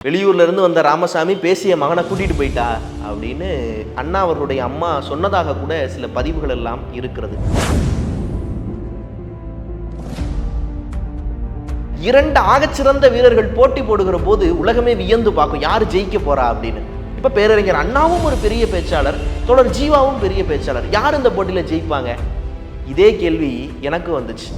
வெளியூர்ல இருந்து வந்த ராமசாமி பேசிய மகனை கூட்டிட்டு போயிட்டா அப்படின்னு அண்ணா அவர்களுடைய அம்மா சொன்னதாக கூட சில பதிவுகள் எல்லாம் இருக்கிறது. இரண்டு ஆகச்சிறந்த வீரர்கள் போட்டி போடுகிற போது உலகமே வியந்து பார்க்கும் யாரு ஜெயிக்க போறா அப்படின்னு. இப்ப பேரறிஞர் அண்ணாவும் ஒரு பெரிய பேச்சாளர், தொடர் ஜீவாவும் பெரிய பேச்சாளர், யார் இந்த போட்டியில ஜெயிப்பாங்க? இதே கேள்வி எனக்கு வந்துச்சு.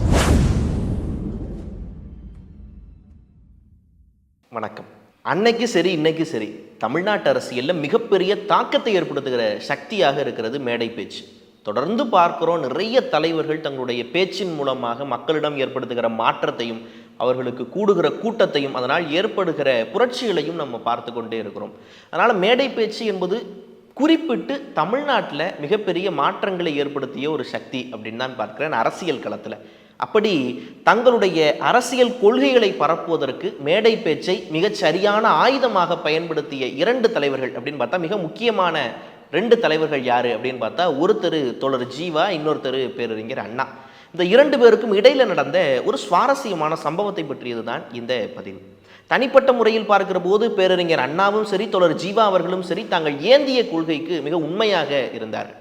வணக்கம். அன்னைக்கு சரி இன்னைக்கு சரி தமிழ்நாட்டு அரசியலில் மிகப்பெரிய தாக்கத்தை ஏற்படுத்துகிற சக்தியாக இருக்கிறது மேடை பேச்சு. தொடர்ந்து பார்க்கிறோம், நிறைய தலைவர்கள் தங்களுடைய பேச்சின் மூலமாக மக்களிடம் ஏற்படுத்துகிற மாற்றத்தையும் அவர்களுக்கு கூடுகிற கூட்டத்தையும் அதனால் ஏற்படுகிற புரட்சிகளையும் நம்ம பார்த்து கொண்டே இருக்கிறோம். அதனால் மேடை பேச்சு என்பது குறிப்பிட்டு தமிழ்நாட்டில் மிகப்பெரிய மாற்றங்களை ஏற்படுத்திய ஒரு சக்தி அப்படின்னு தான் பார்க்கிறேன் அரசியல் களத்தில். அப்படி தங்களுடைய அரசியல் கொள்கைகளை பரப்புவதற்கு மேடை பேச்சை மிகச் சரியான ஆயுதமாக பயன்படுத்திய இரண்டு தலைவர்கள் அப்படின்னு பார்த்தா, மிக முக்கியமான ரெண்டு தலைவர்கள் யாரு அப்படின்னு பார்த்தா, ஒருத்தர் தோழர் ஜீவா, இன்னொருத்தர் பேரறிஞர் அண்ணா. இந்த இரண்டு பேருக்கும் இடையில நடந்த ஒரு சுவாரஸ்யமான சம்பவத்தை பற்றியது தான் இந்த பதிவு. தனிப்பட்ட முறையில் பார்க்கிற போது பேரறிஞர் அண்ணாவும் சரி தோழர் ஜீவா அவர்களும் சரி தாங்கள் ஏந்திய கொள்கைக்கு மிக உண்மையாக இருந்தார்கள்.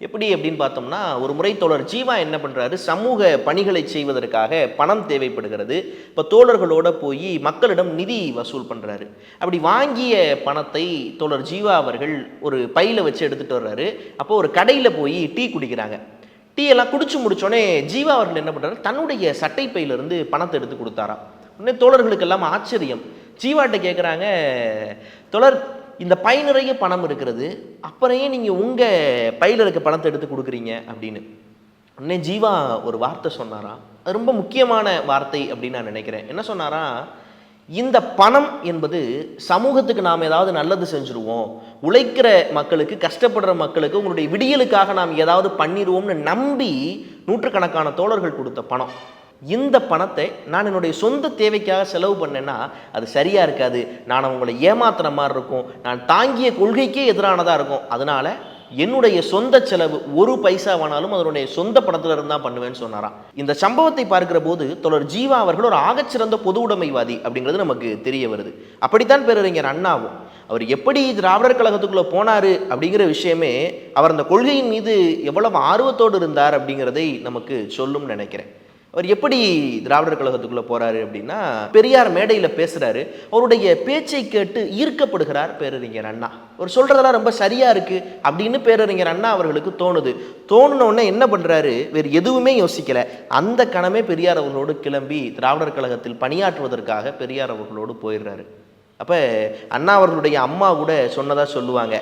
எப்படி அப்படின்னு பார்த்தோம்னா, ஒரு முறை தோழர் ஜீவா என்ன பண்ணுறாரு, சமூக பணிகளை செய்வதற்காக பணம் தேவைப்படுகிறது. இப்போ தோழர்களோட போய் மக்களிடம் நிதி வசூல் பண்ணுறாரு. அப்படி வாங்கிய பணத்தை தோழர் ஜீவா அவர்கள் ஒரு பையில் வச்சு எடுத்துகிட்டு வர்றாரு. அப்போ ஒரு கடையில் போய் டீ குடிக்கிறாங்க. டீ எல்லாம் குடிச்சு முடிச்சோடனே ஜீவா அவர்கள் என்ன பண்ணுறாரு, தன்னுடைய சட்டை பையிலிருந்து பணத்தை எடுத்து கொடுத்தாராம். உடனே தோழர்களுக்கெல்லாம் ஆச்சரியம். ஜீவாட்ட கேட்குறாங்க, தோழர் இந்த பை நிறைய பணம் இருக்கிறது, அப்புறம் ஏன் நீங்கள் உங்கள் பையில் இருக்க பணத்தை எடுத்து கொடுக்குறீங்க அப்படின்னு. உடனே ஜீவா ஒரு வார்த்தை சொன்னாராம், அது ரொம்ப முக்கியமான வார்த்தை அப்படின்னு நான் நினைக்கிறேன். என்ன சொன்னாராம், இந்த பணம் என்பது சமூகத்துக்கு நாம் ஏதாவது நல்லது செஞ்சுருவோம், உழைக்கிற மக்களுக்கு, கஷ்டப்படுற மக்களுக்கு, உங்களுடைய விடியலுக்காக நாம் ஏதாவது பண்ணிடுவோம்னு நம்பி நூற்றுக்கணக்கான தோழர்கள் கொடுத்த பணம். இந்த பணத்தை நான் என்னுடைய சொந்த தேவைக்காக செலவு பண்ணேன்னா அது சரியாக இருக்காது, நான் அவங்களை ஏமாத்துற மாதிரி இருக்கும், நான் தாங்கிய கொள்கைக்கே எதிரானதாக இருக்கும். அதனால் என்னுடைய சொந்த செலவு ஒரு பைசா வேணாலும் அதனுடைய சொந்த பணத்தில் இருந்தால் பண்ணுவேன்னு சொன்னாராம். இந்த சம்பவத்தை பார்க்கிற போது தோழர் ஜீவா அவர்கள் ஒரு ஆகச்சிறந்த பொது உடைமைவாதி அப்படிங்கிறது நமக்கு தெரிய வருது. அப்படித்தான் பேரறிஞர் அண்ணாவும். அவர் எப்படி திராவிடர் கழகத்துக்குள்ளே போனார் அப்படிங்கிற விஷயமே அவர் அந்த கொள்கையின் மீது எவ்வளவு ஆர்வத்தோடு இருந்தார் அப்படிங்கிறதை நமக்கு சொல்லும் நினைக்கிறேன். அவர் எப்படி திராவிடர் கழகத்துக்குள்ளே போகிறாரு அப்படின்னா, பெரியார் மேடையில் பேசுகிறாரு, அவருடைய பேச்சை கேட்டு ஈர்க்கப்படுகிறார் பேரறிஞர் அண்ணா. அவர் சொல்கிறதெல்லாம் ரொம்ப சரியாக இருக்குது அப்படின்னு பேரறிஞர் அண்ணா அவர்களுக்கு தோணுது. தோணுனோடனே என்ன பண்ணுறாரு, வேறு எதுவுமே யோசிக்கலை, அந்த கணமே பெரியார் அவர்களோடு கிளம்பி திராவிடர் கழகத்தில் பணியாற்றுவதற்காக பெரியார் அவர்களோடு போயிடுறாரு. அப்போ அண்ணா அவர்களுடைய அம்மா கூட சொன்னதாக சொல்லுவாங்க,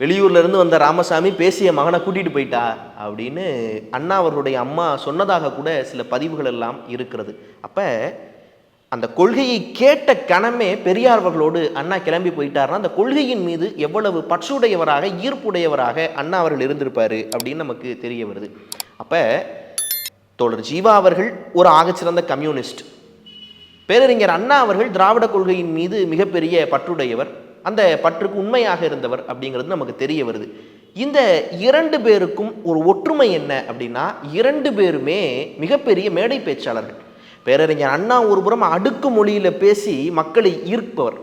வெளியூர்ல இருந்து வந்த ராமசாமி பேசிய மகனை கூட்டிட்டு போயிட்டா அப்படின்னு அண்ணா அவர்களுடைய அம்மா சொன்னதாக கூட சில பதிவுகள் எல்லாம் இருக்கிறது. அப்ப அந்த கொள்கையை கேட்ட கணமே பெரியார் அவர்களோடு அண்ணா கிளம்பி போயிட்டார்னா அந்த கொள்கையின் மீது எவ்வளவு பற்றுடையவராக ஈர்ப்புடையவராக அண்ணா அவர்கள் இருந்திருப்பாரு அப்படின்னு நமக்கு தெரிய வருது. அப்ப தோழர் ஜீவா அவர்கள் ஒரு ஆகச்சிறந்த கம்யூனிஸ்ட், பேரறிஞர் அண்ணா அவர்கள் திராவிட கொள்கையின் மீது மிகப்பெரிய பற்றுடையவர், அந்த பற்றுக்கு உண்மையாக இருந்தவர் அப்படிங்கிறது நமக்கு தெரிய வருது. இந்த இரண்டு பேருக்கும் ஒரு ஒற்றுமை என்ன அப்படின்னா, இரண்டு பேருமே மிகப்பெரிய மேடை பேச்சாளர்கள். பேரறிஞர் அண்ணா ஒரு புறம் அடுக்கு மொழியில் பேசி மக்களை ஈர்ப்பவர்,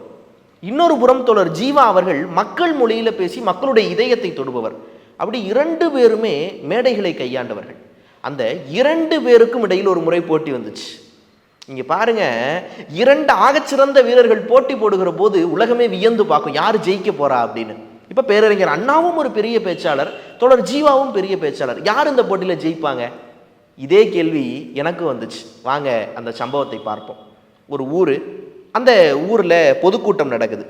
இன்னொரு புறம் தோழர் ஜீவா அவர்கள் மக்கள் மொழியில் பேசி மக்களுடைய இதயத்தை தொடுபவர். அப்படி இரண்டு பேருமே மேடைகளை கையாண்டவர்கள். அந்த இரண்டு பேருக்கும் இடையில் ஒரு முறை போட்டி வந்துச்சு. இங்க பாருங்க, இரண்டு ஆகச்சிறந்த வீரர்கள் போட்டி போடுகிற போது உலகமே வியந்து பார்க்கும் யாரு ஜெயிக்க போறா அப்படின்னு. இப்ப பேரறிஞர் அண்ணாவும் ஒரு பெரிய பேச்சாளர், தொடர் ஜீவாவும் பெரிய பேச்சாளர், யார் இந்த போட்டியில ஜெயிப்பாங்க? இதே கேள்வி எனக்கு வந்துச்சு. வாங்க அந்த சம்பவத்தை பார்ப்போம். ஒரு ஊரு, அந்த ஊர்ல பொதுக்கூட்டம் நடக்குது.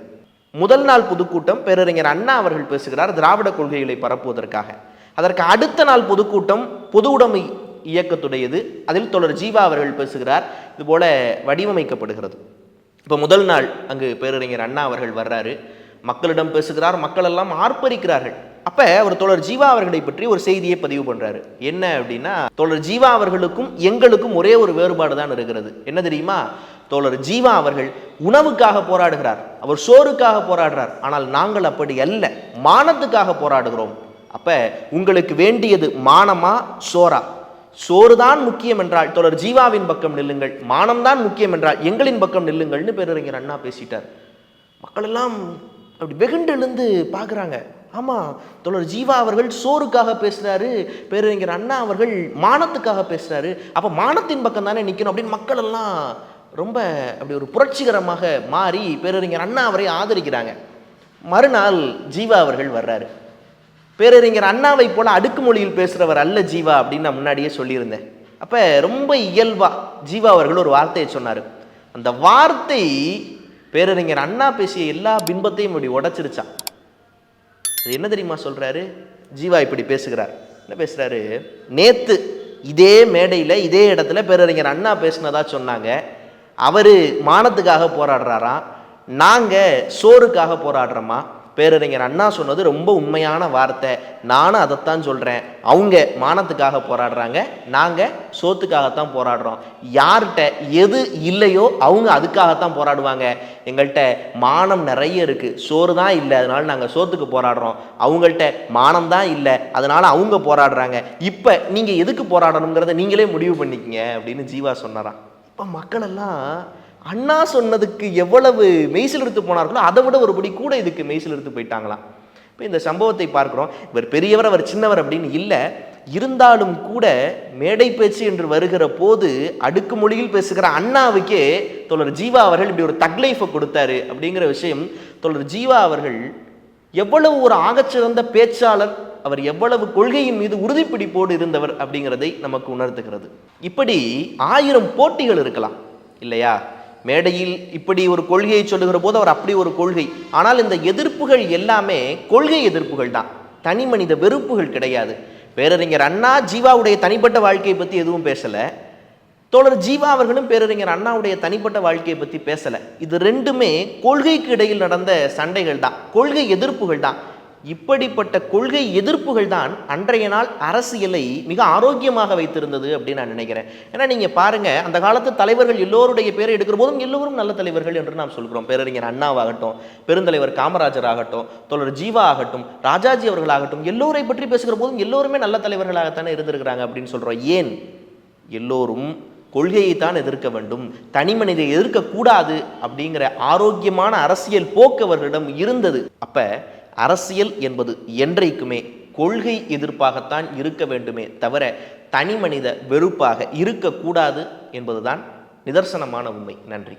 முதல் நாள் பொதுக்கூட்டம் பேரறிஞர் அண்ணா அவர்கள் பேசுகிறார் திராவிட கொள்கைகளை பரப்புவதற்காக. அதற்கு அடுத்த நாள் பொதுக்கூட்டம் பொது உடைமை இயக்கத்துடையது, அதில் தோழர் ஜீவா அவர்கள் பேசுகிறார். இது போல வடிவமைக்கப்படுகிறது. இப்போ முதல் நாள் அங்கு பேரறிஞர் அண்ணா அவர்கள் வர்றாரு, மக்களிடம் பேசுகிறார், மக்கள் எல்லாம் ஆர்ப்பரிக்கிறார்கள். அப்ப ஒரு தோழர் ஜீவா அவர்களை பற்றி ஒரு செய்தியை பதிவு பண்றாரு. என்ன அப்படின்னா, தோழர் ஜீவா அவர்களுக்கும் எங்களுக்கும் ஒரே ஒரு வேறுபாடு தான் இருக்கிறது. என்ன தெரியுமா, தோழர் ஜீவா அவர்கள் உணவுக்காக போராடுகிறார், அவர் சோறுக்காக போராடுறார், ஆனால் நாங்கள் அப்படி அல்ல, மானத்துக்காக போராடுகிறோம். அப்ப உங்களுக்கு வேண்டியது மானமா சோரா? சோறுதான் முக்கியம் என்றால் தோழர் ஜீவாவின் பக்கம் நில்லுங்கள், மானம்தான் முக்கியம் என்றால் எங்களின் பக்கம் நில்லுங்கள்னு பேரறிஞர் அண்ணா பேசிட்டார். மக்கள் எல்லாம் அப்படி வெகுண்டு எழுந்து பார்க்குறாங்க. ஆமாம், தோழர் ஜீவா அவர்கள் சோறுக்காக பேசுகிறாரு, பேரறிஞர் அண்ணா அவர்கள் மானத்துக்காக பேசுகிறாரு, அப்போ மானத்தின் பக்கம் தானே நிற்கணும் அப்படின்னு மக்கள் எல்லாம் ரொம்ப அப்படி ஒரு புரட்சிகரமாக மாறி பேரறிஞர் அண்ணா அவரை ஆதரிக்கிறாங்க. மறுநாள் ஜீவா அவர்கள் வர்றாரு. பேரறிஞர் அண்ணாவை போல அடுக்குமொழியில் பேசுகிறவர் அல்ல ஜீவா அப்படின்னு நான் முன்னாடியே சொல்லியிருந்தேன். அப்போ ரொம்ப இயல்பாக ஜீவா அவர்கள் ஒரு வார்த்தையை சொன்னார். அந்த வார்த்தை பேரறிஞர் அண்ணா பேசிய எல்லா பின்பத்தையும் இப்படி உடைச்சிருச்சான். அது என்ன தெரியுமா சொல்கிறாரு? ஜீவா இப்படி பேசுகிறார். என்ன பேசுகிறாரு? நேற்று இதே மேடையில் இதே இடத்துல பேரறிஞர் அண்ணா பேசினதா சொன்னாங்க. அவர் மானத்துக்காக போராடுறாராம், நாங்கள் சோறுக்காக போராடுறோமா. பேரறிஞர் அண்ணா சொன்னது ரொம்ப உண்மையான வார்த்தை, நானும் அதைத்தான் சொல்கிறேன். அவங்க மானத்துக்காக போராடுறாங்க, நாங்கள் சோத்துக்காகத்தான் போராடுறோம். யார்கிட்ட எது இல்லையோ அவங்க அதுக்காகத்தான் போராடுவாங்க. எங்கள்கிட்ட மானம் நிறைய இருக்குது, சோறு தான் இல்லை, அதனால நாங்கள் சோத்துக்கு போராடுறோம். அவங்கள்ட்ட மானம் தான் இல்லை, அதனால் அவங்க போராடுறாங்க. இப்போ நீங்கள் எதுக்கு போராடணுங்கிறத நீங்களே முடிவு பண்ணிக்கங்க அப்படின்னு ஜீவா சொன்னாராம். இப்போ மக்களெல்லாம் அண்ணா சொன்னதுக்கு எவ்வளவு மெய்சில் எடுத்து போனார்களோ அதை விட ஒருபடி கூட இதுக்கு மெய்சில் எடுத்து போயிட்டாங்களாம். இப்போ இந்த சம்பவத்தை பார்க்குறோம். இவர் பெரியவர், அவர் சின்னவர் அப்படின்னு இல்லை. இருந்தாலும் கூட மேடை பேச்சு என்று வருகிற போது அடுக்கு மொழியில் பேசுகிற அண்ணாவுக்கே தோழர் ஜீவா அவர்கள் இப்படி ஒரு தக் லைஃபை கொடுத்தாரு அப்படிங்கிற விஷயம். தோழர் ஜீவா அவர்கள் எவ்வளவு ஒரு ஆகச்சிறந்த பேச்சாளர், அவர் எவ்வளவு கொள்கையின் மீது உறுதிப்பிடிப்போடு இருந்தவர் அப்படிங்கிறதை நமக்கு உணர்த்துகிறது. இப்படி 1000 போட்டிகள் இருக்கலாம் இல்லையா? மேடையில் இப்படி ஒரு கொள்கையை சொல்லுகிற போது அவர் அப்படி ஒரு கொள்கை. ஆனால் இந்த எதிர்ப்புகள் எல்லாமே கொள்கை எதிர்ப்புகள் தான், தனி மனித வெறுப்புகள் கிடையாது. பேரறிஞர் அண்ணா ஜீவாவுடைய தனிப்பட்ட வாழ்க்கையை பற்றி எதுவும் பேசலை, தோழர் ஜீவா அவர்களும் பேரறிஞர் அண்ணாவுடைய தனிப்பட்ட வாழ்க்கையை பற்றி பேசலை. இது ரெண்டுமே கொள்கைக்கு இடையில் நடந்த சண்டைகள் தான், கொள்கை எதிர்ப்புகள் தான். இப்படிப்பட்ட கொள்கை எதிர்ப்புகள் தான் அன்றைய நாள் அரசியலை மிக ஆரோக்கியமாக வைத்திருந்தது அப்படின்னு நான் நினைக்கிறேன். ஏன்னா நீங்கள் பாருங்கள், அந்த காலத்து தலைவர்கள் எல்லோருடைய பேரை எடுக்கிற போதும் எல்லோரும் நல்ல தலைவர்கள் என்று நாம் சொல்கிறோம். பேரறிஞர் அண்ணாவாகட்டும், பெருந்தலைவர் காமராஜர் ஆகட்டும், தோழர் ஜீவா ஆகட்டும், ராஜாஜி அவர்களாகட்டும், எல்லோரை பற்றி பேசுகிற போதும் எல்லோருமே நல்ல தலைவர்களாகத்தானே இருந்திருக்கிறாங்க அப்படின்னு சொல்கிறோம். ஏன்? எல்லோரும் கொள்கையைத்தான் எதிர்க்க வேண்டும், தனி மனிதை எதிர்க்கக்கூடாது அப்படிங்கிற ஆரோக்கியமான அரசியல் போக்கு அவர்களிடம் இருந்தது. அப்போ அரசியல் என்பது என்றைக்குமே கொள்கை எதிர்ப்பாகத்தான் இருக்க வேண்டுமே தவிர தனி மனித வெறுப்பாக இருக்கக்கூடாது என்பதுதான் நிதர்சனமான உண்மை. நன்றி.